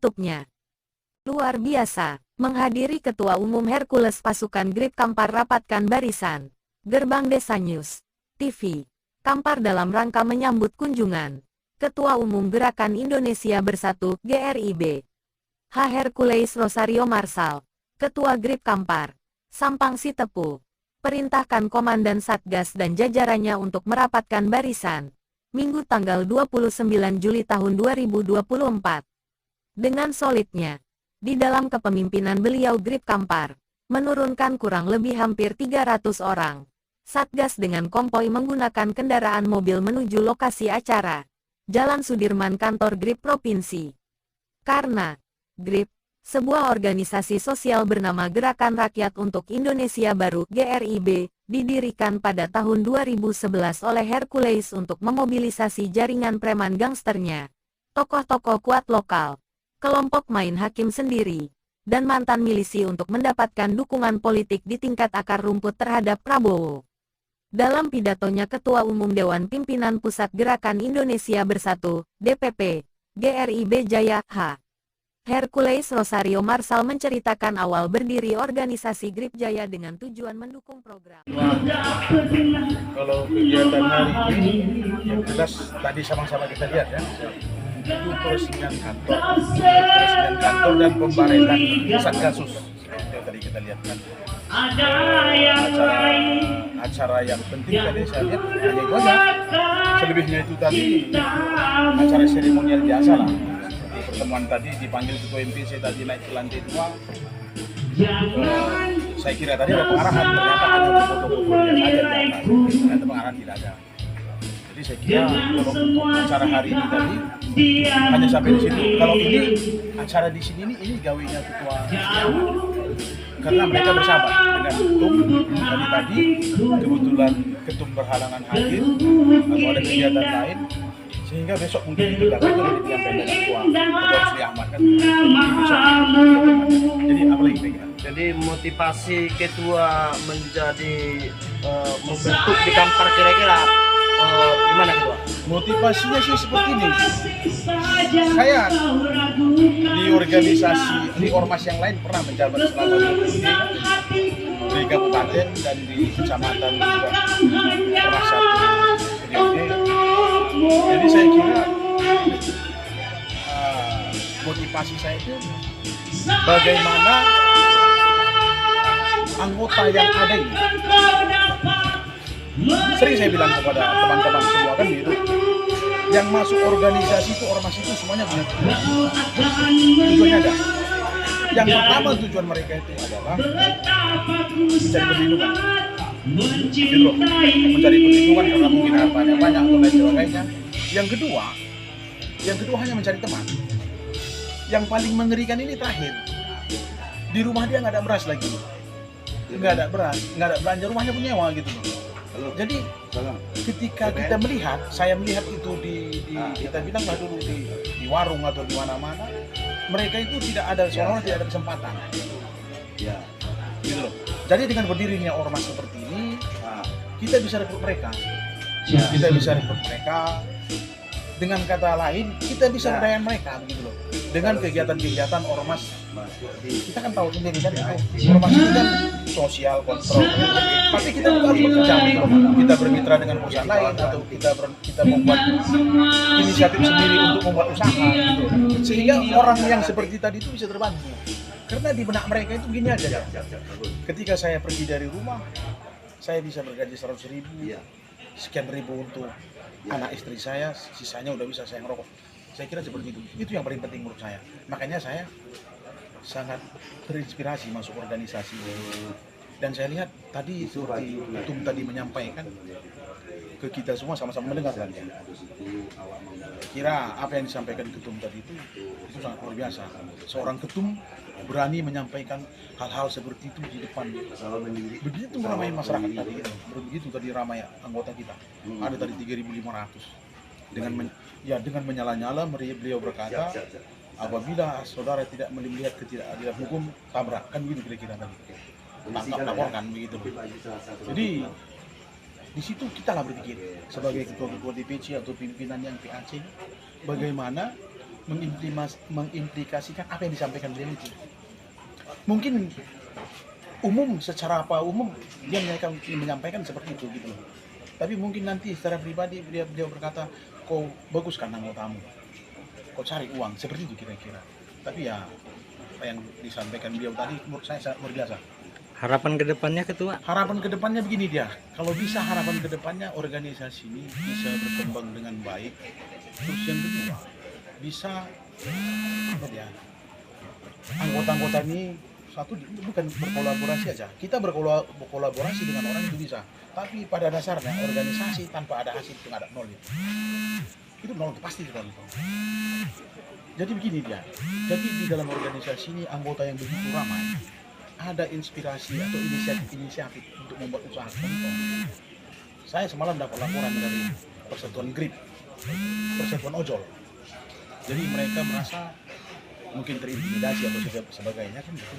tutupnya. Luar biasa, menghadiri Ketua Umum Hercules pasukan Grip Kampar rapatkan barisan. Gerbang Desa News TV. Kampar dalam rangka menyambut kunjungan Ketua Umum Gerakan Indonesia Bersatu GRIB. H. Hercules Rosario Marsal, Ketua Grip Kampar, Sampang Sitepu, perintahkan Komandan Satgas dan jajarannya untuk merapatkan barisan. Minggu tanggal 29 Juli tahun 2024. Dengan solidnya, di dalam kepemimpinan beliau Grip Kampar, menurunkan kurang lebih hampir 300 orang. Satgas dengan konvoi menggunakan kendaraan mobil menuju lokasi acara, Jalan Sudirman kantor Grip Provinsi. Karena Grip, sebuah organisasi sosial bernama Gerakan Rakyat untuk Indonesia Baru (GRIB), didirikan pada tahun 2011 oleh Hercules untuk memobilisasi jaringan preman gangsternya, tokoh-tokoh kuat lokal, kelompok main hakim sendiri, dan mantan milisi untuk mendapatkan dukungan politik di tingkat akar rumput terhadap Prabowo. Dalam pidatonya Ketua Umum Dewan Pimpinan Pusat Gerakan Indonesia Bersatu, DPP, GRIB Jaya, H. Hercules Rosario Marsal menceritakan awal berdiri organisasi Grip Jaya dengan tujuan mendukung program. Kalau kegiatan hari ini, yang jelas tadi sama-sama kita lihat ya, itu peresmian kantor dan pembaretan Satgasus yang tadi kita lihat kan. Acara yang penting tadi saya lihat hanya itu aja. Selebihnya itu tadi acara seremonial biasa lah. Seperti pertemuan tadi dipanggil Ketua MPC tadi naik ke lantai 2. Saya kira tadi ada pengarahan, ternyata hanya foto-foto saja di atas. Ternyata pengarahan tidak ada. Jadi saya kira kalau untuk acara hari ini tadi hanya sampai di situ. Kalau ini acara di sini ini gawainya Ketua karena mereka bersahabat dengan ketum tadi kebetulan ketum berhalangan hadir atau ada kegiatan lain sehingga besok mungkin itu dapat disampaikan dengan Ketua Sri Ahmad kan jadi apa lagi kira-kira? Jadi motivasi ketua menjadi membentuk di Kampar kira-kira gimana Ketua? Motivasinya sih seperti ini. Saya di organisasi, di ormas yang lain pernah menjabat selama 2 tahun di kabupaten dan di kecamatan juga pernah satu periode. Jadi saya kira motivasi saya itu bagaimana anggota yang ada ini. Sering saya bilang kepada teman-teman semua kan gitu, yang masuk organisasi itu ormas itu semuanya punya tujuannya ada. Yang pertama tujuan mereka itu adalah mencari perlindungan, gitu loh, mencari perlindungan karena mungkin hartanya banyak atau lain sebagainya. Yang kedua hanya mencari teman. Yang paling mengerikan ini terakhir, di rumah dia nggak ada beras lagi, nggak ada beras, nggak ada belanja, rumahnya punya nyewa gitu loh. Jadi ketika kita melihat, saya melihat itu kita bilanglah dulu di warung atau di mana-mana, mereka itu tidak ada seolah-olah tidak ada kesempatan. Ya, gitu loh. Jadi dengan berdirinya ormas seperti ini, kita bisa rekrut mereka. Kita bisa rekrut mereka. Dengan kata lain, kita bisa berdayakan mereka, gitu loh. Dengan kegiatan-kegiatan ormas, kita kan tahu sendiri kan itu ormas itu kan sosial kontrol, tapi kita juga harus bekerja, kita bermitra dengan perusahaan lain atau kita membuat inisiatif sendiri untuk membuat usaha, gitu. Sehingga orang yang seperti tadi itu bisa terbantu. Karena di benak mereka itu gini aja, ketika saya pergi dari rumah, saya bisa bergaji 100.000, sekian ribu untuk anak istri saya, sisanya udah bisa saya ngerokok. Saya kira seperti itu yang paling penting menurut saya. Makanya saya sangat terinspirasi masuk organisasi. Dan saya lihat tadi seperti ketum tadi menyampaikan ke kita semua sama-sama mendengar tadi. Kira apa yang disampaikan ketum tadi itu sangat luar biasa. Seorang ketum berani menyampaikan hal-hal seperti itu di depan. Begitu ramai masyarakat tadi, begitu tadi ramai anggota kita. Ada tadi 3.500. Dengan menyala-nyala beliau berkata, apabila saudara tidak melihat ketidakadilan hukum, tabrak, kan begitu kira-kira tadi. Laporkan begitu. Jadi di situ kita lah berpikir sebagai ketua-ketua DPC atau pimpinan yang PAC, bagaimana mengimplikasikan apa yang disampaikan beliau itu. Mungkin secara umum dia menyampaikan seperti itu gitu loh. Tapi mungkin nanti secara pribadi dia berkata, kau bagus kan anggotamu, kau cari uang, seperti itu kira-kira. Tapi ya apa yang disampaikan beliau tadi menurut saya sangat luar biasa. Harapan kedepannya ketua? Harapan kedepannya begini dia, kalau bisa harapan kedepannya organisasi ini bisa berkembang dengan baik. Terus yang kedua, bisa apa ya, anggota-anggota ini satu bukan berkolaborasi aja, kita berkolaborasi dengan orang itu bisa, tapi pada dasarnya organisasi tanpa ada hasil itu ada nol itu nol pasti itu nol. Jadi begini dia, jadi di dalam organisasi ini anggota yang begitu ramai ada inspirasi atau inisiatif untuk membuat usaha. Contoh, saya semalam dapat laporan dari Persatuan Grip, Persatuan Ojol. Jadi mereka merasa mungkin terintimidasi atau sebagainya kan gitu.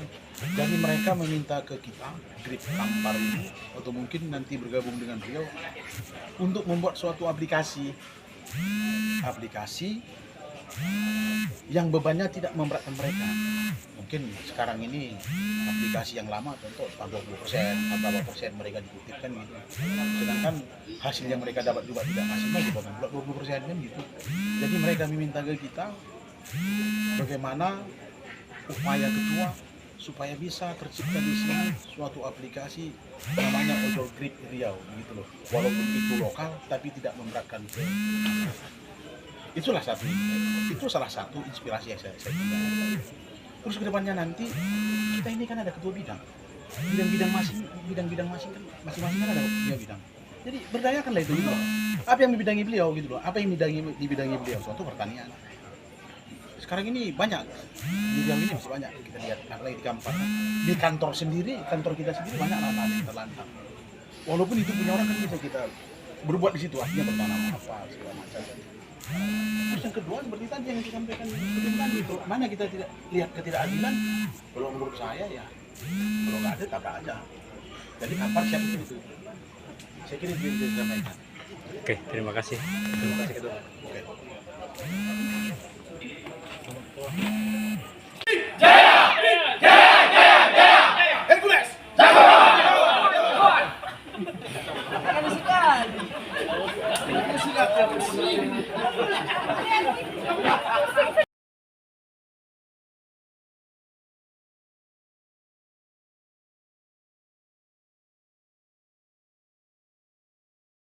Jadi mereka meminta ke kita Grip Kampar ini atau mungkin nanti bergabung dengan beliau untuk membuat suatu aplikasi yang bebannya tidak memberatkan mereka. Mungkin sekarang ini aplikasi yang lama contoh 20% atau berapa persen mereka dikutipkan gitu. Sedangkan hasil yang mereka dapat juga tidak maksimal juga 20% kan gitu. Jadi mereka meminta ke kita bagaimana upaya ketua supaya bisa tercipta di sini suatu aplikasi namanya Ojol Grip Riau gitu loh. Walaupun itu lokal tapi tidak memberatkan. Itu salah satu inspirasi yang saya punya. Terus kedepannya nanti kita ini kan ada ketua bidang masing-masing kan masing-masing kan ada punya bidang. Jadi berdayakanlah itu gitu loh. Apa yang dibidangi beliau gitu loh. Apa yang dibidangi beliau suatu pertanian. Sekarang ini banyak di bidang ini masih banyak kita lihat apalagi di Kampar. Di kantor kita sendiri banyak anak-anak yang terlantar. Walaupun itu punya orang kan bisa kita berbuat di situ artinya bertanam apa segala macam. Terus yang kedua seperti tadi yang disampaikan tadi itu mana kita tidak lihat ketidakadilan, kalau menurut saya ya kalau nggak ada tabrak aja. Jadi Kampar siap itu. Saya kira itu yang disampaikan. Oke, terima kasih. Terima kasih kedua. Oke. Jaya!